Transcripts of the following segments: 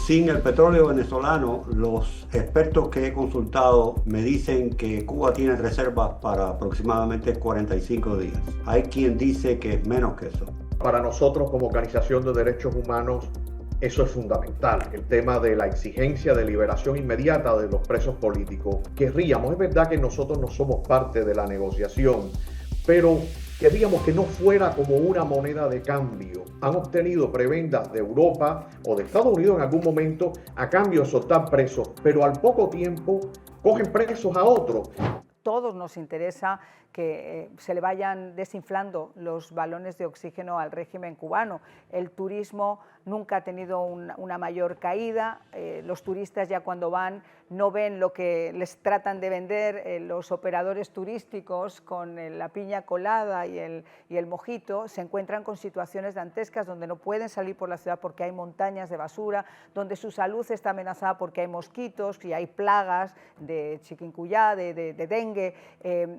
Sin el petróleo venezolano, los expertos que he consultado me dicen que Cuba tiene reservas para aproximadamente 45 días. Hay quien dice que menos que eso. Para nosotros como organización de derechos humanos, eso es fundamental, el tema de la exigencia de liberación inmediata de los presos políticos. Querríamos, es verdad que nosotros no somos parte de la negociación, pero querríamos que no fuera como una moneda de cambio. Han obtenido prebendas de Europa o de Estados Unidos en algún momento a cambio de soltar presos, pero al poco tiempo cogen presos a otros. Todos nos interesa que se le vayan desinflando los balones de oxígeno al régimen cubano. El turismo nunca ha tenido una mayor caída, los turistas ya cuando van no ven lo que les tratan de vender los operadores turísticos con la piña colada y el mojito, se encuentran con situaciones dantescas donde no pueden salir por la ciudad porque hay montañas de basura, donde su salud está amenazada porque hay mosquitos y hay plagas de chikungunya, de dengue,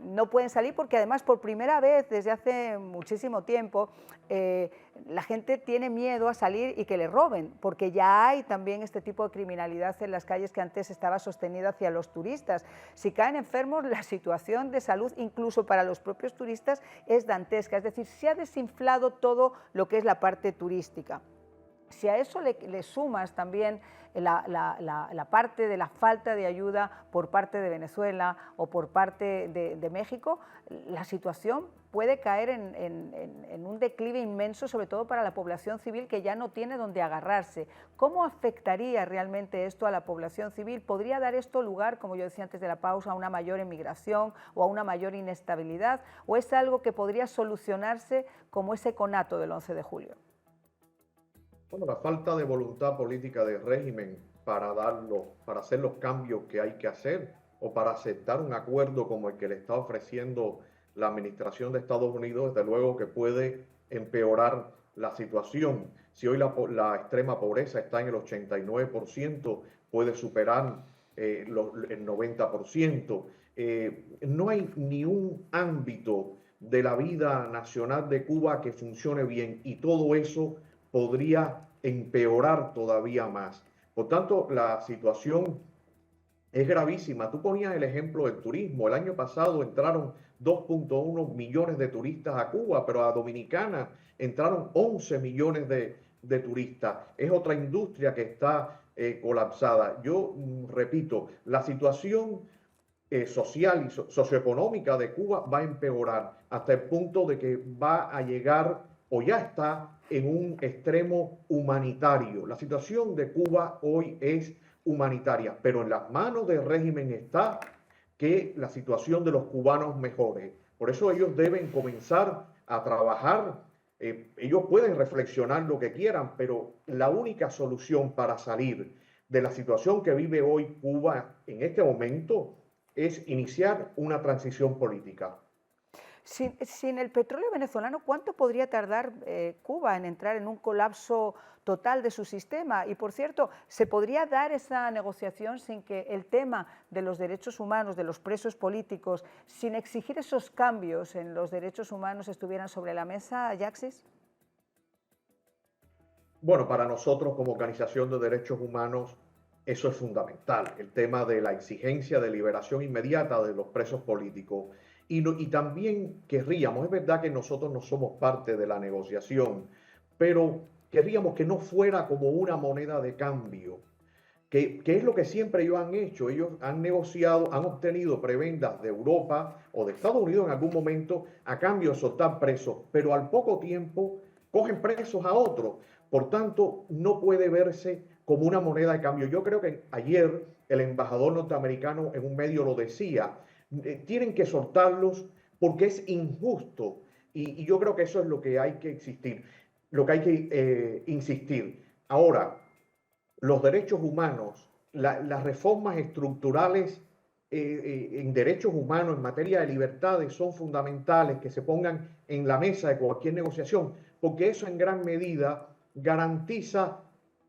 no pueden salir porque además por primera vez desde hace muchísimo tiempo la gente tiene miedo a salir y que le roben, porque ya hay también este tipo de criminalidad en las calles que antes estaba sostenida hacia los turistas. Si caen enfermos, la situación de salud, incluso para los propios turistas, es dantesca, es decir, se ha desinflado todo lo que es la parte turística. Si a eso le sumas también la parte de la falta de ayuda por parte de Venezuela o por parte de México, la situación puede caer en un declive inmenso, sobre todo para la población civil que ya no tiene dónde agarrarse. ¿Cómo afectaría realmente esto a la población civil? ¿Podría dar esto lugar, como yo decía antes de la pausa, a una mayor emigración o a una mayor inestabilidad? ¿O es algo que podría solucionarse como ese conato del 11 de julio? Bueno, la falta de voluntad política del régimen para hacer los cambios que hay que hacer o para aceptar un acuerdo como el que le está ofreciendo la administración de Estados Unidos, desde luego que puede empeorar la situación. Si hoy la extrema pobreza está en el 89%, puede superar el 90%. No hay ni un ámbito de la vida nacional de Cuba que funcione bien y todo eso podría empeorar todavía más. Por tanto, la situación es gravísima. Tú ponías el ejemplo del turismo. El año pasado entraron 2.1 millones de turistas a Cuba, pero a Dominicana entraron 11 millones de turistas. Es otra industria que está colapsada. Yo repito, la situación social y socioeconómica de Cuba va a empeorar hasta el punto de que va a llegar o ya está en un extremo humanitario. La situación de Cuba hoy es humanitaria, pero en las manos del régimen está que la situación de los cubanos mejore. Por eso ellos deben comenzar a trabajar. Ellos pueden reflexionar lo que quieran, pero la única solución para salir de la situación que vive hoy Cuba en este momento es iniciar una transición política. Sin el petróleo venezolano, ¿cuánto podría tardar Cuba en entrar en un colapso total de su sistema? Y, por cierto, ¿se podría dar esa negociación sin que el tema de los derechos humanos, de los presos políticos, sin exigir esos cambios en los derechos humanos estuvieran sobre la mesa, Yaxis? Bueno, para nosotros como organización de derechos humanos, eso es fundamental, el tema de la exigencia de liberación inmediata de los presos políticos. Y también querríamos, es verdad que nosotros no somos parte de la negociación, pero querríamos que no fuera como una moneda de cambio, que es lo que siempre ellos han hecho. Ellos han negociado, han obtenido prebendas de Europa o de Estados Unidos en algún momento a cambio de soltar presos, pero al poco tiempo cogen presos a otros. Por tanto, no puede verse como una moneda de cambio. Yo creo que ayer el embajador norteamericano en un medio lo decía, tienen que soltarlos porque es injusto y yo creo que eso es lo que hay que existir, lo que hay que insistir. Ahora, los derechos humanos, las reformas estructurales en derechos humanos, en materia de libertades, son fundamentales que se pongan en la mesa de cualquier negociación, porque eso en gran medida garantiza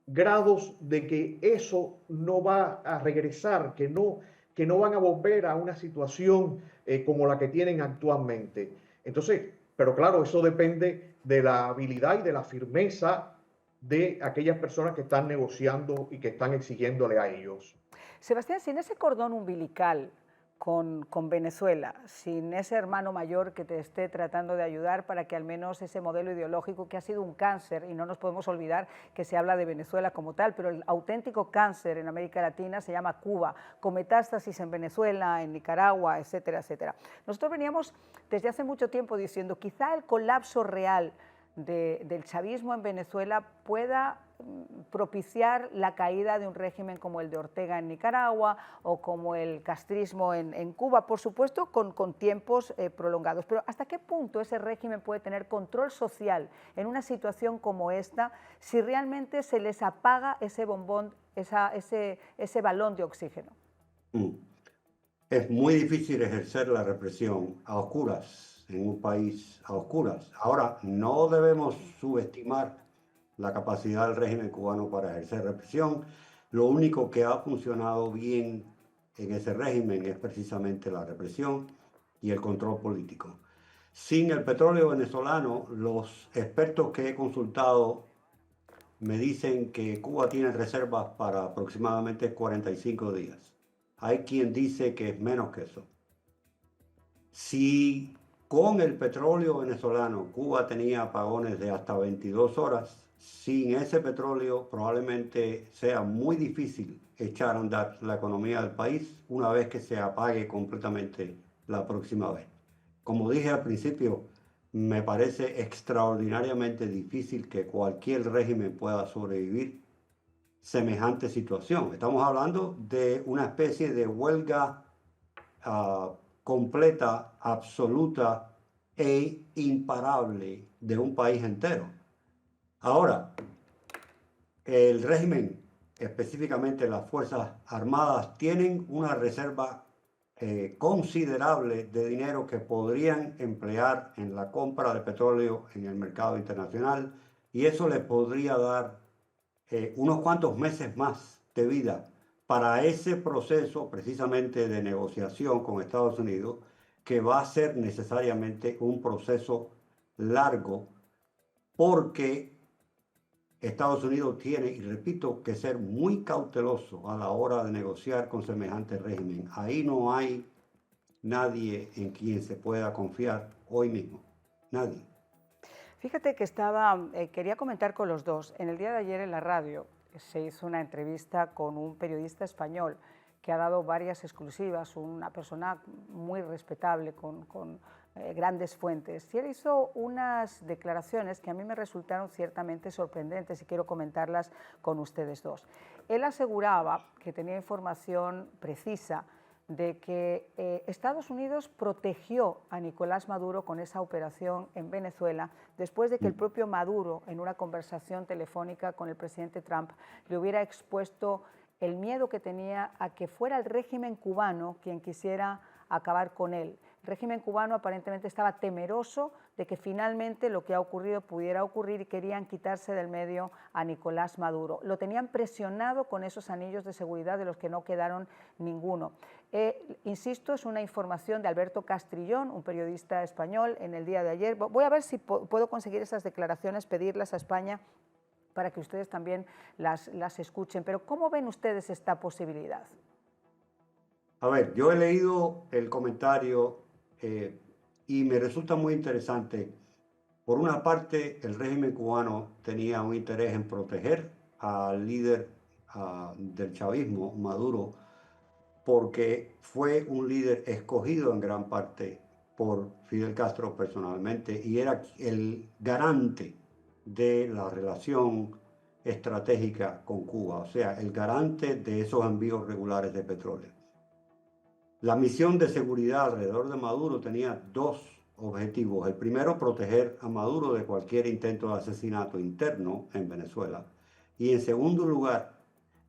grados de que eso no va a regresar, que no van a volver a una situación como la que tienen actualmente. Entonces, pero claro, eso depende de la habilidad y de la firmeza de aquellas personas que están negociando y que están exigiéndole a ellos. Sebastián, sin ese cordón umbilical con Venezuela, sin ese hermano mayor que te esté tratando de ayudar para que al menos ese modelo ideológico que ha sido un cáncer, y no nos podemos olvidar que se habla de Venezuela como tal, pero el auténtico cáncer en América Latina se llama Cuba, con metástasis en Venezuela, en Nicaragua, etcétera, etcétera. Nosotros veníamos desde hace mucho tiempo diciendo quizá el colapso real del chavismo en Venezuela pueda propiciar la caída de un régimen como el de Ortega en Nicaragua o como el castrismo en Cuba, por supuesto con tiempos prolongados. Pero ¿hasta qué punto ese régimen puede tener control social en una situación como esta si realmente se les apaga ese bombón, ese balón de oxígeno? Es muy difícil ejercer la represión a oscuras, en un país a oscuras. Ahora, no debemos subestimar la capacidad del régimen cubano para ejercer represión. Lo único que ha funcionado bien en ese régimen es precisamente la represión y el control político. Sin el petróleo venezolano, los expertos que he consultado me dicen que Cuba tiene reservas para aproximadamente 45 días. Hay quien dice que es menos que eso. Si con el petróleo venezolano Cuba tenía apagones de hasta 22 horas, sin ese petróleo probablemente sea muy difícil echar a andar la economía del país una vez que se apague completamente la próxima vez. Como dije al principio, me parece extraordinariamente difícil que cualquier régimen pueda sobrevivir semejante situación. Estamos hablando de una especie de huelga completa, absoluta e imparable de un país entero. Ahora, el régimen, específicamente las Fuerzas Armadas, tienen una reserva considerable de dinero que podrían emplear en la compra de petróleo en el mercado internacional, y eso les podría dar unos cuantos meses más de vida para ese proceso precisamente de negociación con Estados Unidos, que va a ser necesariamente un proceso largo, porque Estados Unidos tiene, y repito, que ser muy cauteloso a la hora de negociar con semejante régimen. Ahí no hay nadie en quien se pueda confiar hoy mismo, nadie. Fíjate que quería comentar con los dos. En el día de ayer en la radio se hizo una entrevista con un periodista español que ha dado varias exclusivas, una persona muy respetable, con grandes fuentes. Y él hizo unas declaraciones que a mí me resultaron ciertamente sorprendentes y quiero comentarlas con ustedes dos. Él aseguraba que tenía información precisa de que Estados Unidos protegió a Nicolás Maduro con esa operación en Venezuela después de que el propio Maduro, en una conversación telefónica con el presidente Trump, le hubiera expuesto el miedo que tenía a que fuera el régimen cubano quien quisiera acabar con él. El régimen cubano aparentemente estaba temeroso de que finalmente lo que ha ocurrido pudiera ocurrir y querían quitarse del medio a Nicolás Maduro. Lo tenían presionado con esos anillos de seguridad de los que no quedaron ninguno. Insisto, es una información de Alberto Castrillón, un periodista español, en el día de ayer. Voy a ver si puedo conseguir esas declaraciones, pedirlas a España para que ustedes también las escuchen. Pero ¿cómo ven ustedes esta posibilidad? A ver, yo he leído el comentario y me resulta muy interesante. Por una parte, el régimen cubano tenía un interés en proteger al líder del chavismo, Maduro, porque fue un líder escogido en gran parte por Fidel Castro personalmente y era el garante de la relación estratégica con Cuba, o sea, el garante de esos envíos regulares de petróleo. La misión de seguridad alrededor de Maduro tenía dos objetivos. El primero, proteger a Maduro de cualquier intento de asesinato interno en Venezuela. Y en segundo lugar,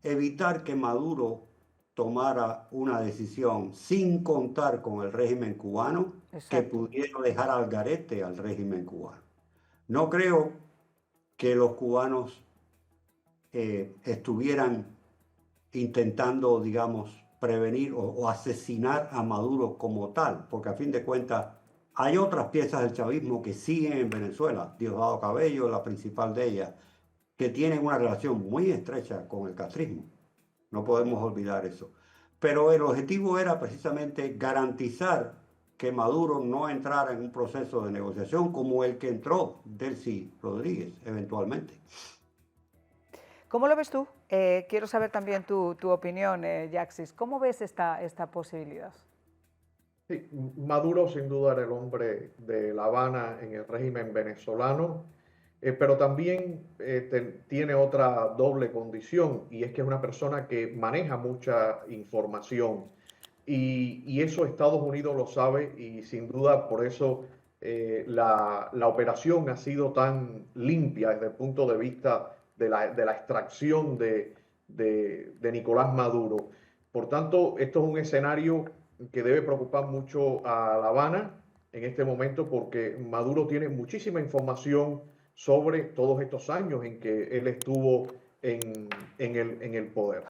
evitar que Maduro tomara una decisión sin contar con el régimen cubano. Exacto. Que pudiera dejar al garete al régimen cubano. No creo que los cubanos estuvieran intentando, digamos, prevenir o asesinar a Maduro como tal, porque a fin de cuentas hay otras piezas del chavismo que siguen en Venezuela, Diosdado Cabello, la principal de ellas, que tienen una relación muy estrecha con el castrismo. No podemos olvidar eso. Pero el objetivo era precisamente garantizar que Maduro no entrara en un proceso de negociación como el que entró Delcy Rodríguez eventualmente. ¿Cómo lo ves tú? Quiero saber también tu opinión, Yaxis. ¿Cómo ves esta posibilidad? Sí, Maduro sin duda era el hombre de La Habana en el régimen venezolano, pero también tiene otra doble condición, y es que es una persona que maneja mucha información, y eso Estados Unidos lo sabe, y sin duda por eso la operación ha sido tan limpia desde el punto de vista de la extracción de Nicolás Maduro. Por tanto, esto es un escenario que debe preocupar mucho a La Habana en este momento, porque Maduro tiene muchísima información sobre todos estos años en que él estuvo en el poder.